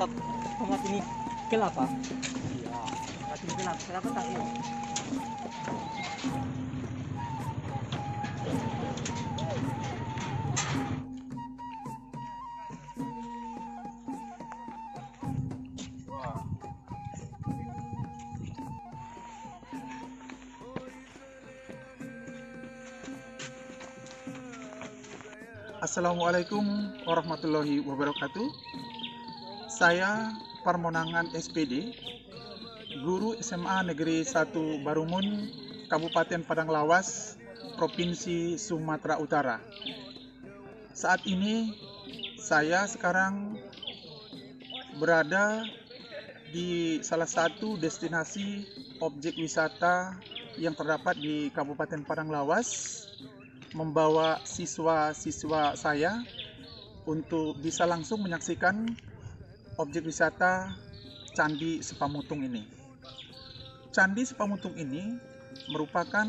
sangat ini gelap, Pak. Iya, sangat ini gelap. Kenapa tak ini? Assalamualaikum warahmatullahi wabarakatuh. Saya Parmonangan SPD, guru SMA Negeri 1 Barumun, Kabupaten Padang Lawas, Provinsi Sumatera Utara. Saat ini saya sekarang berada di salah satu destinasi objek wisata yang terdapat di Kabupaten Padang Lawas, membawa siswa-siswa saya untuk bisa langsung menyaksikan objek wisata Candi Sipamutung ini. Candi Sipamutung ini merupakan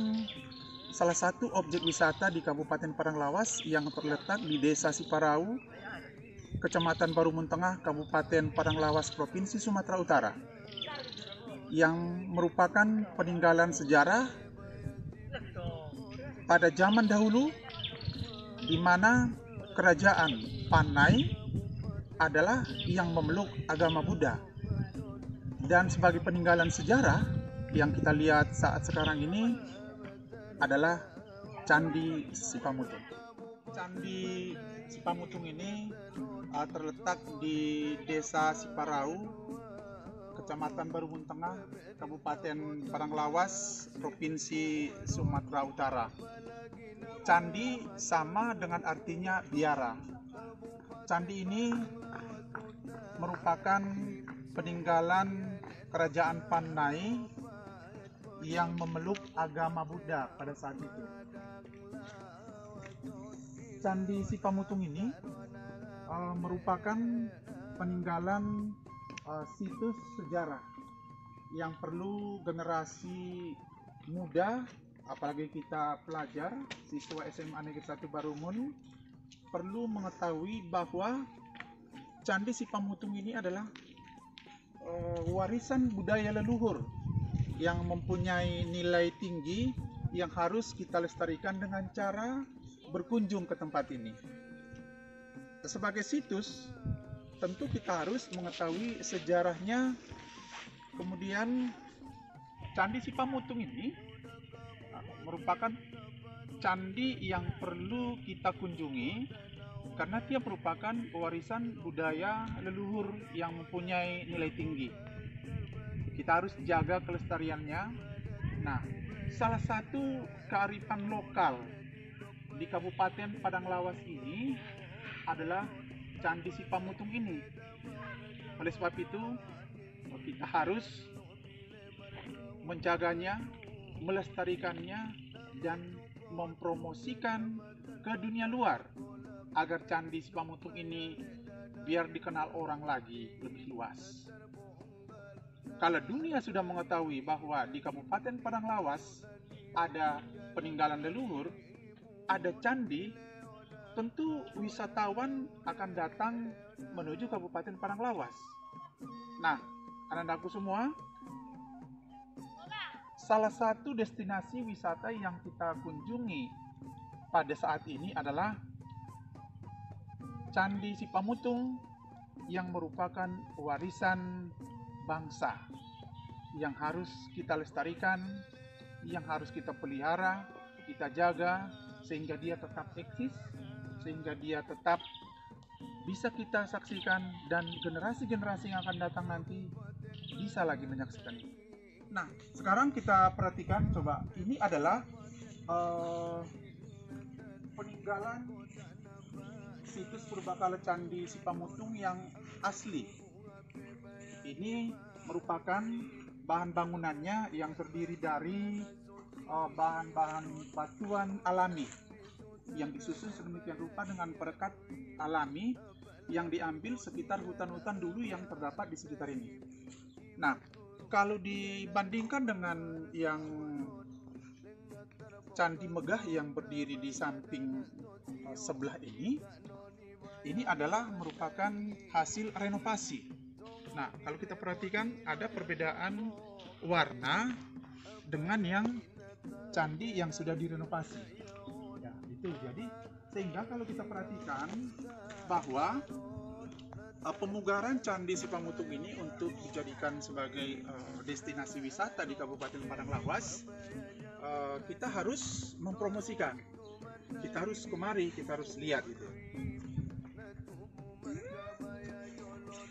salah satu objek wisata di Kabupaten Padang Lawas yang terletak di Desa Siparau, Kecamatan Barumun Tengah, Kabupaten Padang Lawas, Provinsi Sumatera Utara, yang merupakan peninggalan sejarah pada zaman dahulu, di mana kerajaan Panai adalah yang memeluk agama Buddha. Dan sebagai peninggalan sejarah yang kita lihat saat sekarang ini adalah Candi Sipamutung. Candi Sipamutung ini terletak di Desa Siparau, Kecamatan Barumun Tengah, Kabupaten Padang Lawas, Provinsi Sumatera Utara. Candi sama dengan artinya biara. Candi ini merupakan peninggalan kerajaan Panai yang memeluk agama Buddha pada saat itu. Candi Sipamutung ini merupakan peninggalan situs sejarah yang perlu generasi muda, apalagi kita pelajar, siswa SMA Negeri 1 Barumun, perlu mengetahui bahwa Candi Sipamutung ini adalah warisan budaya leluhur yang mempunyai nilai tinggi yang harus kita lestarikan dengan cara berkunjung ke tempat ini. Sebagai situs, tentu kita harus mengetahui sejarahnya. Kemudian Candi Sipamutung ini merupakan candi yang perlu kita kunjungi karena dia merupakan warisan budaya leluhur yang mempunyai nilai tinggi. Kita harus jaga kelestariannya. Nah, salah satu kearifan lokal di Kabupaten Padang Lawas ini adalah Candi Sipamutung ini. Oleh sebab itu, kita harus menjaganya, melestarikannya, dan mempromosikan ke dunia luar agar Candi Sipamutung ini biar dikenal orang lagi lebih luas. Kalau dunia sudah mengetahui bahwa di Kabupaten Padang Lawas ada peninggalan leluhur, ada candi, tentu wisatawan akan datang menuju Kabupaten Padang Lawas. Nah, anak-anakku semua, salah satu destinasi wisata yang kita kunjungi pada saat ini adalah Candi Sipamutung yang merupakan warisan bangsa yang harus kita lestarikan, yang harus kita pelihara, kita jaga sehingga dia tetap eksis, sehingga dia tetap bisa kita saksikan dan generasi-generasi yang akan datang nanti bisa lagi menyaksikan itu. Nah, sekarang kita perhatikan, coba, ini adalah peninggalan situs purbakala Candi Sipamutung yang asli. Ini merupakan bahan bangunannya yang terdiri dari bahan-bahan batuan alami yang disusun sedemikian rupa dengan perekat alami yang diambil sekitar hutan-hutan dulu yang terdapat di sekitar ini. Nah, kalau dibandingkan dengan yang Candi Megah yang berdiri di samping sebelah ini adalah merupakan hasil renovasi Nah, kalau kita perhatikan ada perbedaan warna dengan yang candi yang sudah direnovasi. Ya, itu. Jadi sehingga kalau kita perhatikan bahwa pemugaran Candi Sipamutung ini untuk dijadikan sebagai destinasi wisata di Kabupaten Padang Lawas, kita harus mempromosikan, kita harus kemari, kita harus lihat gitu.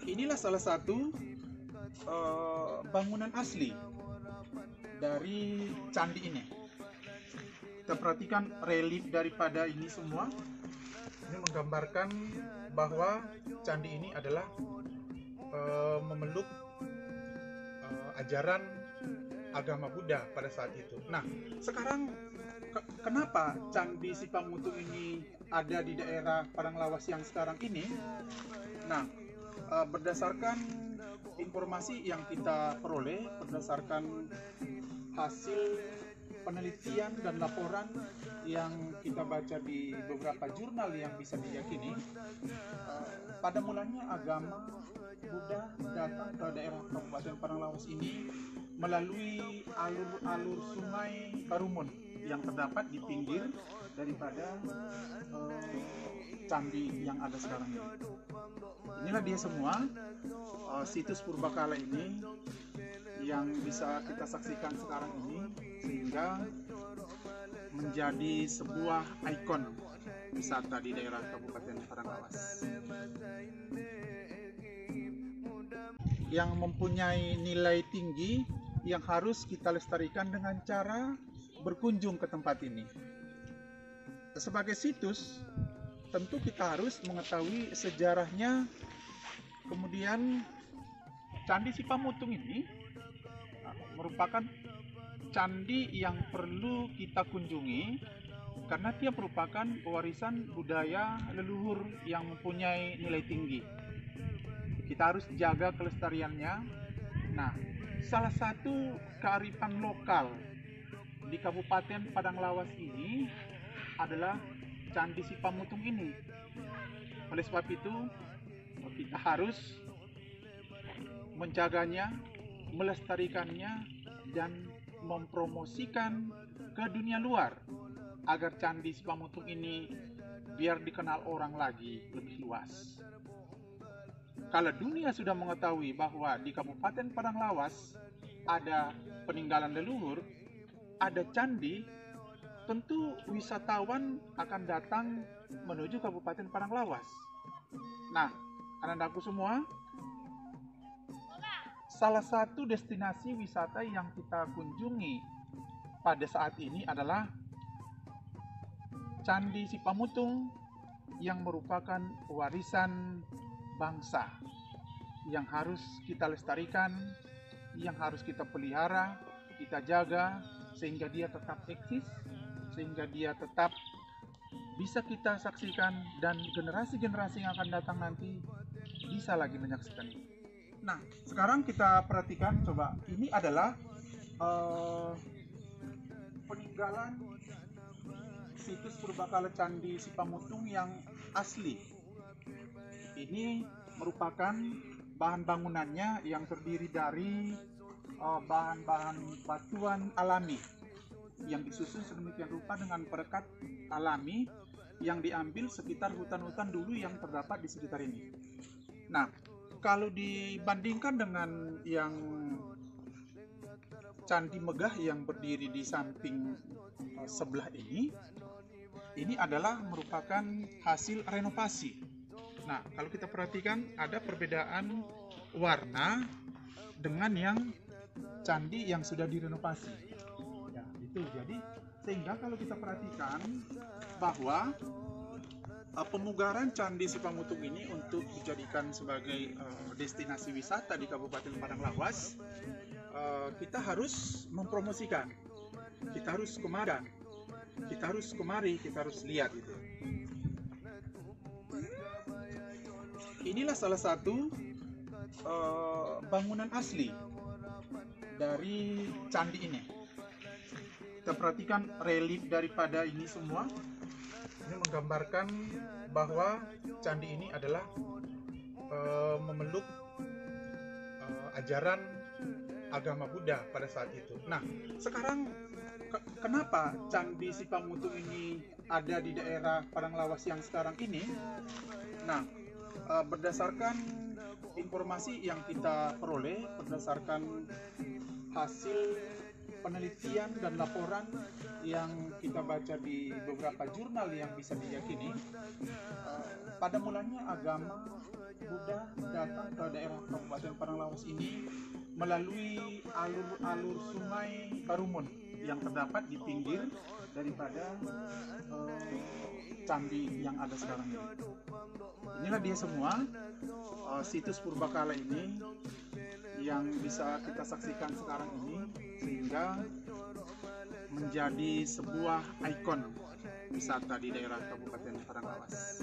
Inilah salah satu bangunan asli dari candi ini. Kita perhatikan relief daripada ini semua. Ini menggambarkan bahwa candi ini adalah memeluk ajaran agama Buddha pada saat itu. Nah, sekarang kenapa Candi Sipamutung ini ada di daerah Padang Lawas yang sekarang ini? Nah, berdasarkan informasi yang kita peroleh, berdasarkan hasil penelitian dan laporan yang kita baca di beberapa jurnal yang bisa diyakini, pada mulanya agama Buddha datang ke daerah Kabupaten Padang Lawas ini melalui alur-alur sungai Karumun yang terdapat di pinggir daripada candi yang ada sekarang ini. Inilah dia semua situs purbakala ini yang bisa kita saksikan sekarang ini, sehingga menjadi sebuah ikon wisata di daerah Kabupaten Padang Lawas yang mempunyai nilai tinggi yang harus kita lestarikan dengan cara berkunjung ke tempat ini. Sebagai situs, tentu kita harus mengetahui sejarahnya. Kemudian Candi Sipamutung ini merupakan candi yang perlu kita kunjungi karena dia merupakan warisan budaya leluhur yang mempunyai nilai tinggi. Kita harus jaga kelestariannya. Nah, salah satu kearifan lokal di Kabupaten Padang Lawas ini adalah Candi Sipamutung ini. Oleh sebab itu, kita harus menjaganya, melestarikannya, dan mempromosikan ke dunia luar agar Candi Sipamutung ini biar dikenal orang lagi lebih luas. Kalau dunia sudah mengetahui bahwa di Kabupaten Padang Lawas ada peninggalan leluhur, ada candi, tentu wisatawan akan datang menuju Kabupaten Padang Lawas. Nah, anak-anakku semua, salah satu destinasi wisata yang kita kunjungi pada saat ini adalah Candi Sipamutung yang merupakan warisan bangsa yang harus kita lestarikan, yang harus kita pelihara, kita jaga sehingga dia tetap eksis, sehingga dia tetap bisa kita saksikan dan generasi-generasi yang akan datang nanti bisa lagi menyaksikan ini. Nah, sekarang kita perhatikan, coba, ini adalah peninggalan situs purbakala Candi Sipamutung yang asli. Ini merupakan bahan bangunannya yang terdiri dari bahan-bahan batuan alami yang disusun sedemikian rupa dengan perekat alami yang diambil sekitar hutan-hutan dulu yang terdapat di sekitar ini. Nah, kalau dibandingkan dengan yang Candi Megah yang berdiri di samping sebelah ini adalah merupakan hasil renovasi. Nah, kalau kita perhatikan ada perbedaan warna dengan yang candi yang sudah direnovasi. Ya, itu. Jadi sehingga kalau kita perhatikan bahwa pemugaran Candi Sipamutung ini untuk dijadikan sebagai destinasi wisata di Kabupaten Padang Lawas, kita harus mempromosikan, kita harus kemari, kita harus lihat itu. Inilah salah satu bangunan asli dari candi ini. Kita perhatikan relief daripada ini semua. Ini menggambarkan bahwa candi ini adalah memeluk ajaran agama Buddha pada saat itu. Nah, sekarang kenapa Candi Sipamutu ini ada di daerah Padanglawas yang sekarang ini? Nah, berdasarkan informasi yang kita peroleh, berdasarkan hasil penelitian dan laporan yang kita baca di beberapa jurnal yang bisa diyakini, pada mulanya agama Buddha datang ke daerah Kabupaten Padanglawas ini melalui alur-alur sungai Barumun yang terdapat di pinggir daripada candi yang ada sekarang ini. Inilah dia semua situs purbakala ini yang bisa kita saksikan sekarang ini, sehingga menjadi sebuah ikon wisata di daerah Kabupaten Padanglawas.